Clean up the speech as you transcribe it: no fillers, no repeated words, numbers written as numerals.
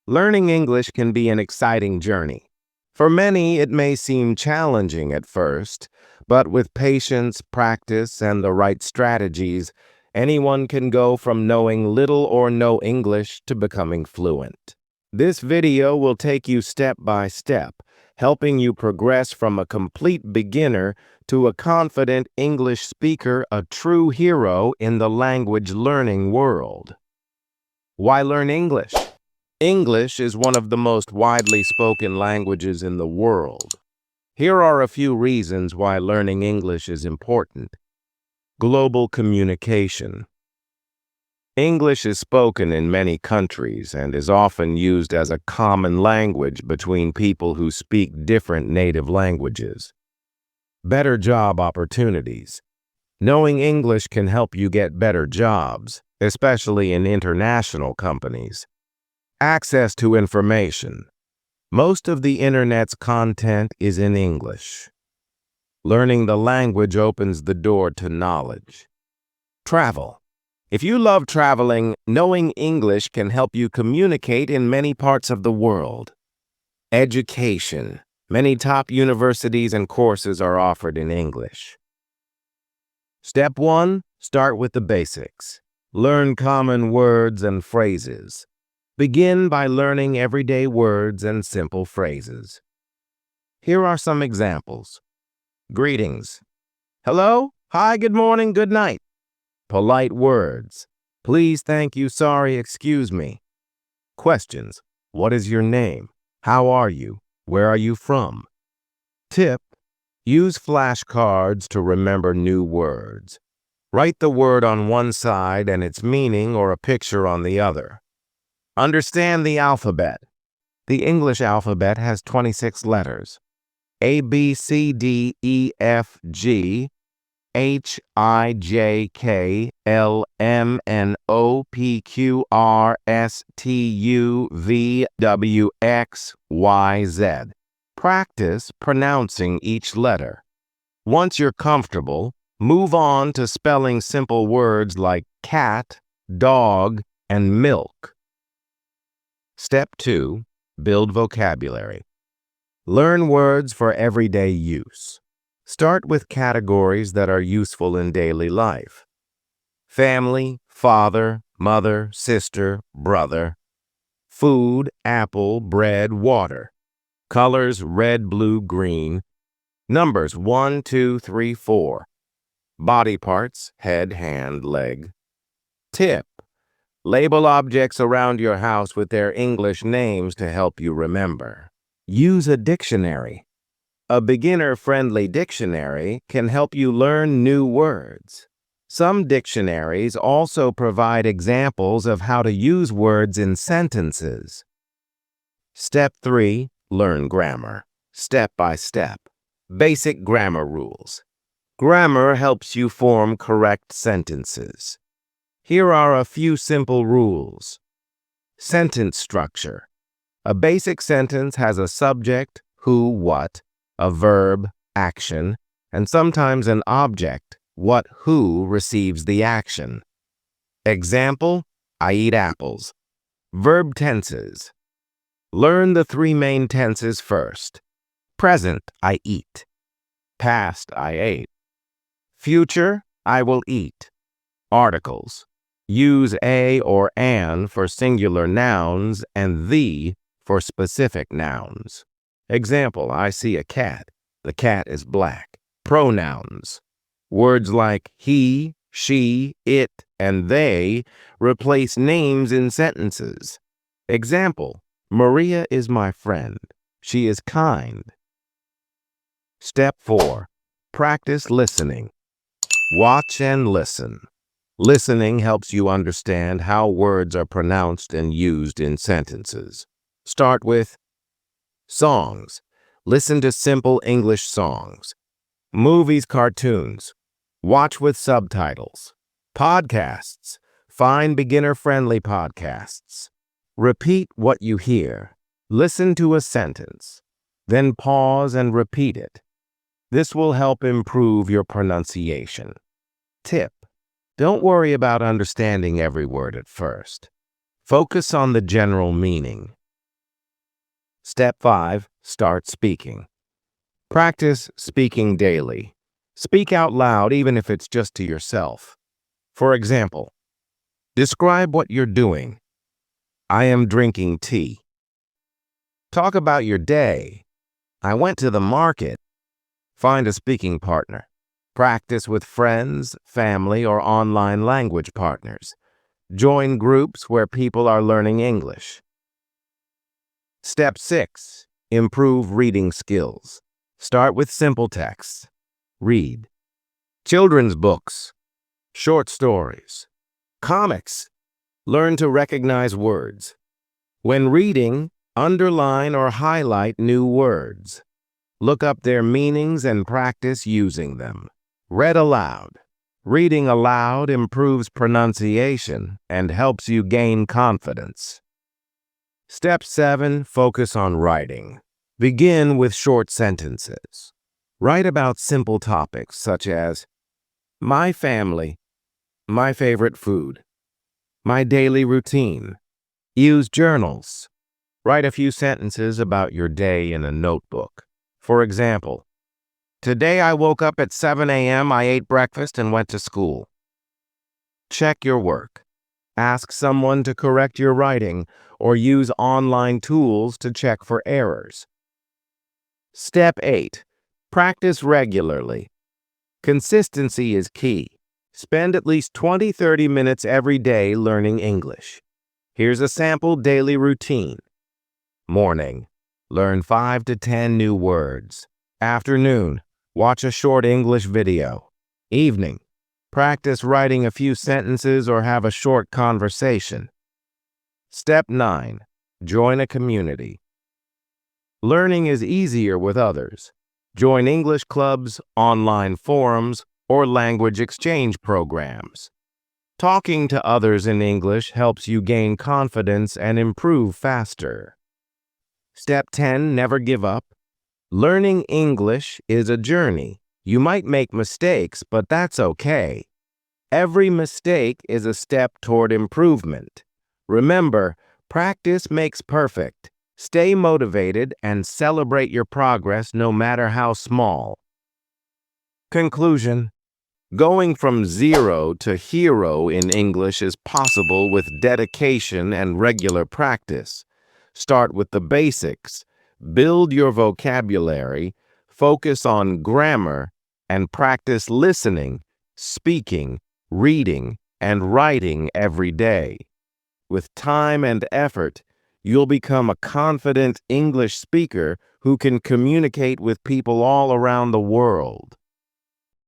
Learning English can be an exciting journey. For many, it may seem challenging at first, but with patience, practice, and the right strategies, anyone can go from knowing little or no English to becoming fluent. This video will take you step by step, helping you progress from a complete beginner to a confident English speaker, a true hero in the language learning world. Why learn English? English is one of the most widely spoken languages in the world. Here are a few reasons why learning English is important. Global communication. English is spoken in many countries and is often used as a common language between people who speak different native languages. Better job opportunities. Knowing English can help you get better jobs, especially in international companies. Access to information. Most of the internet's content is in English. Learning the language opens the door to knowledge. Travel. If you love traveling, knowing English can help you communicate in many parts of the world. Education. Many top universities and courses are offered in English. Step 1. Start with the basics. Learn common words and phrases. Begin by learning everyday words and simple phrases. Here are some examples. Greetings. Hello, hi, good morning, good night. Polite words. Please, thank you, sorry, excuse me. Questions. What is your name? How are you? Where are you from? Tip. Use flashcards to remember new words. Write the word on one side and its meaning or a picture on the other. Understand the alphabet. The English alphabet has 26 letters. A, B, C, D, E, F, G, H, I, J, K, L, M, N, O, P, Q, R, S, T, U, V, W, X, Y, Z. Practice pronouncing each letter. Once you're comfortable, move on to spelling simple words like cat, dog, and milk. Step 2. Build vocabulary. Learn words for everyday use. Start with categories that are useful in daily life. Family, father, mother, sister, brother. Food, apple, bread, water. Colors, red, blue, green. Numbers, 1, 2, 3, 4. Body parts, head, hand, leg. Tip. Label objects around your house with their English names to help you remember. Use a dictionary. A beginner-friendly dictionary can help you learn new words. Some dictionaries also provide examples of how to use words in sentences. Step 3. Learn grammar. Step by step. Basic grammar rules. Grammar helps you form correct sentences. Here are a few simple rules. Sentence structure. A basic sentence has a subject, who, what, a verb, action, and sometimes an object, what, who receives the action. Example, I eat apples. Verb tenses. Learn the 3 main tenses first. Present, I eat. Past, I ate. Future, I will eat. Articles. Use a or an for singular nouns and the for specific nouns. Example, I see a cat. The cat is black. Pronouns. Words like he, she, it, and they replace names in sentences. Example, Maria is my friend. She is kind. Step 4. Practice listening. Watch and listen. Listening helps you understand how words are pronounced and used in sentences. Start with songs. Listen to simple English songs. Movies, cartoons. Watch with subtitles. Podcasts. Find beginner-friendly podcasts. Repeat what you hear. Listen to a sentence. Then pause and repeat it. This will help improve your pronunciation. Tip. Don't worry about understanding every word at first. Focus on the general meaning. Step 5. Start speaking. Practice speaking daily. Speak out loud even if it's just to yourself. For example, describe what you're doing. I am drinking tea. Talk about your day. I went to the market. Find a speaking partner. Practice with friends, family, or online language partners. Join groups where people are learning English. Step 6. Improve reading skills. Start with simple texts. Read children's books, short stories, comics. Learn to recognize words. When reading, underline or highlight new words. Look up their meanings and practice using them. Read aloud. Reading aloud improves pronunciation and helps you gain confidence. Step 7. Focus on writing. Begin with short sentences. Write about simple topics such as my family, my favorite food, my daily routine. Use journals. Write a few sentences about your day in a notebook. For example, today I woke up at 7 a.m., I ate breakfast and went to school. Check your work. Ask someone to correct your writing or use online tools to check for errors. Step 8. Practice regularly. Consistency is key. Spend at least 20-30 minutes every day learning English. Here's a sample daily routine. Morning. Learn 5 to 10 new words. Afternoon. Watch a short English video. Evening. Practice writing a few sentences or have a short conversation. Step 9. Join a community. Learning is easier with others. Join English clubs, online forums, or language exchange programs. Talking to others in English helps you gain confidence and improve faster. Step 10. Never give up. Learning English is a journey. You might make mistakes, but that's okay. Every mistake is a step toward improvement. Remember, practice makes perfect. Stay motivated and celebrate your progress no matter how small. Conclusion. Going from zero to hero in English is possible with dedication and regular practice. Start with the basics. Build your vocabulary, focus on grammar, and practice listening, speaking, reading, and writing every day. With time and effort, you'll become a confident English speaker who can communicate with people all around the world.